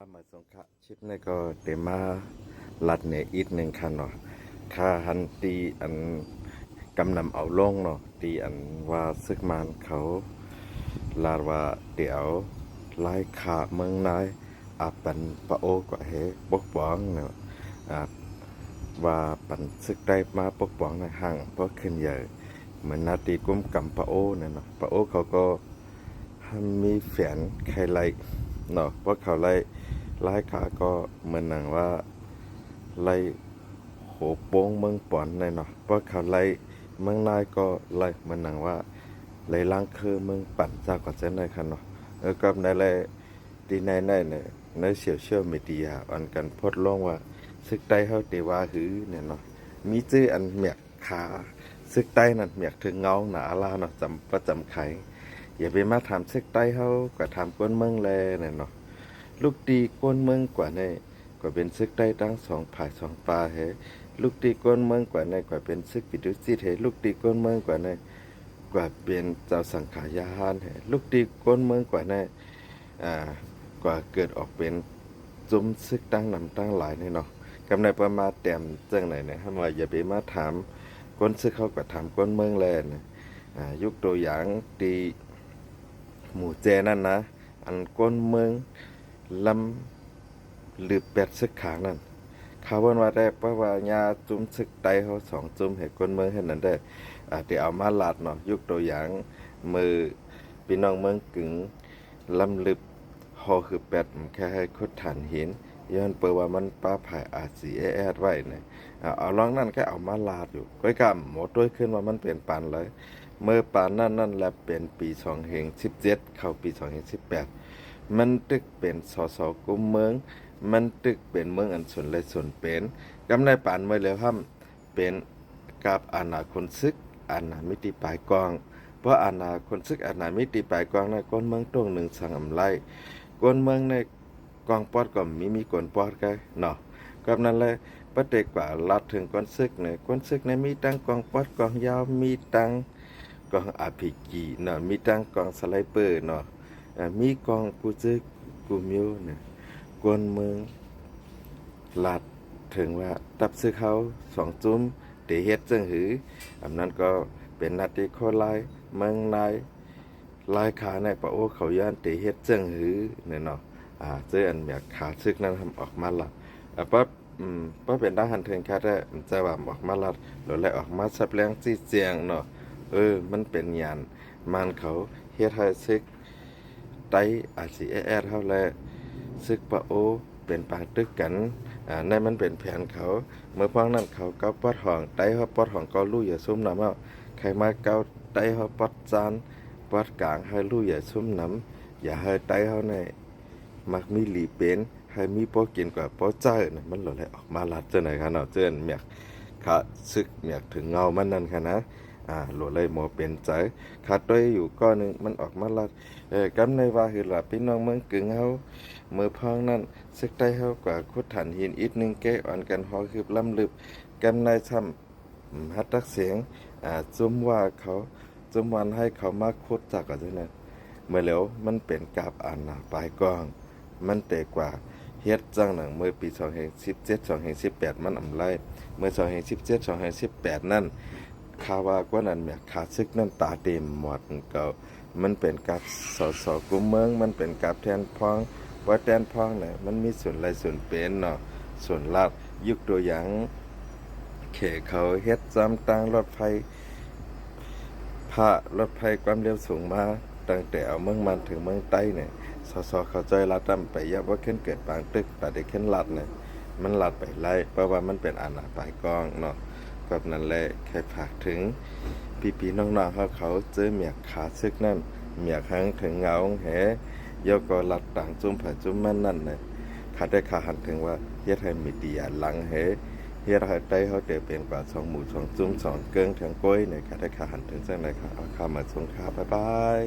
มาสงขะชิปนี่ก็เตมาลัดเนี่ยอีกหนึ่งคันเนาะค่าหันตีอันกำนำเอาลงเนาะตีอันว่าซึกมันเขาลาดว่าเดี๋ยวไล่ขาเมืองนายอาปันปะโอกว่าเฮปกป้องเนาะว่าปันซึกได้มาปกป้องในห้างเพราะขึ้นใหญ่เหมือนนาตีกุ้มกำปะโอเนี่ยเนาะปะโอเขาก็มีแฝนใครไล่เนาะเพราะเขาไล่ขาก็เหมือนหนังว่าไล่โหโป้งเมืองป่อนในเนาะเพราะเขาไล่เมืองนายก็ไล่เหมือนหนังว่าไล่ล้างคือเมืองปั่นจากก่อนเส้นในคันเนาะก็ในไล่ดีในเนี่ยในเชี่ยวมีเดียอันกันพดลงว่าซึกใต้เขาเตว่าหือเนี่ยเนาะมีชื่ออันเมียกขาซึกใต้นั่นเมียกถึงเงาหนาลาเนาะจำประจำไขอย่าไปมาถามซึกใต้เขาก็ถามก้นเมืองเลยเนี่ยเนาะลูกตีก้นเมืองกว่าในกว่าเป็นซึกใต้ตั้งสองผายสองปลาเฮลูกตีก้นเมืองกว่าในกว่าเป็นซึกปิดุสิเฮลูกตีก้นเมืองกว่าในกว่าเป็นเจ้าสังขายาหานเฮลูกตีก้นเมืองกว่าในกว่าเกิดออกเป็นจุ้มซึกตั้งนำตั้งหลายในเนาะกำในประมาณแต้มจังไหนเนี่ยถ้าว่าอย่าไปมาถามก้นซึกเขาก็ถามก้นเมืองแลนยุคตัวอย่างตีหมู่เจนั่นนะอันก้นเมืองลำหรือแปดซึกขางนั่นเขาว่าได้เพราะว่าญาจุ้มซึกไตเขาสองจุ้มเหตุก้นเมืองให้นั่นได้เดี๋ยวเอามาลาดเนาะยุคตัวอย่างมือพี่น้องเมืองกึ่งลำลึบหอคือแปดแค่ให้คุดฐานหินย้อนเปิดว่ามันป้าผายอาซีแอดไว้เนี่ยเอาลองนั่นก็เอามาลาดอยู่ก้อยกำหมดด้วยขึ้นว่ามันเปลี่ยนปานเลยเมื่อปานนั่นแหละเป็นปี2017เข้าปี2018มันตึกเป็นสสกุมเมืองมันตึกเป็นเมืองอันส่วนและส่วนเป็นกำในปานเมื่อแล้วครับเป็นกับอาณาคนซึกอาณามิติปลายกองเพราะอาณาคนซึกอาณามิติปลายกองในก้นเมืองตรงหนึ่งสังอำไลก้นเมืองในกองปอดก็มีก้นปอดกันเนาะกับนั้นเลยประเด็กว่าลัดถึงก้นซึกเนี่ยก้นซึกในมีตั้งกองปอดกองยาวมีตั้งกองอาภิกีเนาะมีตั้งกองสไลเปอร์เนาะมีกองกูซึกกูมิวเนี่ยกวนเมืองลัดถึงว่าตับซื้อเขาสองจุ้มเตเฮ็ดจึงหืออันนั้นก็เป็นนาทีโคไลเมืองนายลายขาในปะโอเขาย่านเตเฮ็ดจึงหือเนี่ยเนาะเจออันแบบขาซึกนั้นทำออกมาละปั๊บเป็นทหารเทิงแค่ได้มันจะว่าออกมาลัดหรืออะไรออกมาสับแรงจี้เจียงเนาะมันเป็นหยานมันเขาเฮ็ดให้ซึกไตอาซีแอดเท่าแลซึกปะโอเป็นปางตึกกันในมันเป็นแผนเขาเมื่อพ้องนั้นเขาเก้าปอดห้องไตเขาปอดห้องก็ลู่อย่าซุ่มน้ำเอาใครมาเก้าไตเขาปอดจานปอดกลางให้ลู่อย่าซุ่มน้ำอย่าให้ไตเขาในมักมีหลีเป็นให้มีปอกินกว่าปอเจ้าเนี่ยมันหล่อเลยออกมาลัดเจ้าไหนครับเนาะเจ้าเมียกขาซึกเมียกถึงเงามันนั่นค่ะนะหลวเลยหมอเป็นใจขาดด้วยอยู่ก้อนนึงมันออกมาลัดกำในว่าคือหลับพี่น้องเมืองกึ่งเฮาเมื่อพ้องนั้นซึกได้เฮากว่าคุดฐานหินอีกนึงแก้อ่อนกันหอคือล้ำลึบกำในซ้ำฮัดตักเสียงจุ้มว่าเขาจุ้มวันให้เขามาคุดจากกันเท่านั้นเมื่อแล้วมันเป็นกาบอ่านหนาปลายกองมันเตะกว่าเฮ็ดจังหนังเมื่อปี2017 2018มันอำไลเมื่อ2017 2018นั่นคาวากว่านั้นแม่ขาซึกนั่นตาเต็มหมดเก่ามันเป็นกับสกุมเมืองมันเป็นกับแทนพ้องว่าแทนพ้องเนี่ยมันมีส่วนไรส่วนเป็นเนาะส่วนลาดยุคตัวอย่างเขเขาเฮ็ดจำตั้งรถไฟรถไฟความเร็วสูงมาตั้งแต่เอาเมืองมันถึงเมืองใต้เนี่ยเข้าใจลัดดำไปยับว่าขึ้นเกิดปางตึกแต่ได้ขึ้นลัดเนี่ยมันลัดไปไล่เพราะว่ามันเป็นอาณาปลายกองเนาะกับนั้นแหละแค่ฝากถึงพี่น้องๆเขาเจอเมียกขาซึกนั่นเมียกหังถึงเงาแหยกก็ลัดต่างจุ้มผาจุ้มมันนั่นเนี่ยขาได้ขาหันถึงว่าเฮ็ดให้มีดีหลังเฮ็ดให้ไตเขาเตเป็นกว่า2 หมู่ 2 จุ้ม 2 เกิงถึงก้อยเนี่ยขาได้ขาหันถึงจังได๋ค่ะเอาข้ามาส่งค่ะบ๊ายบาย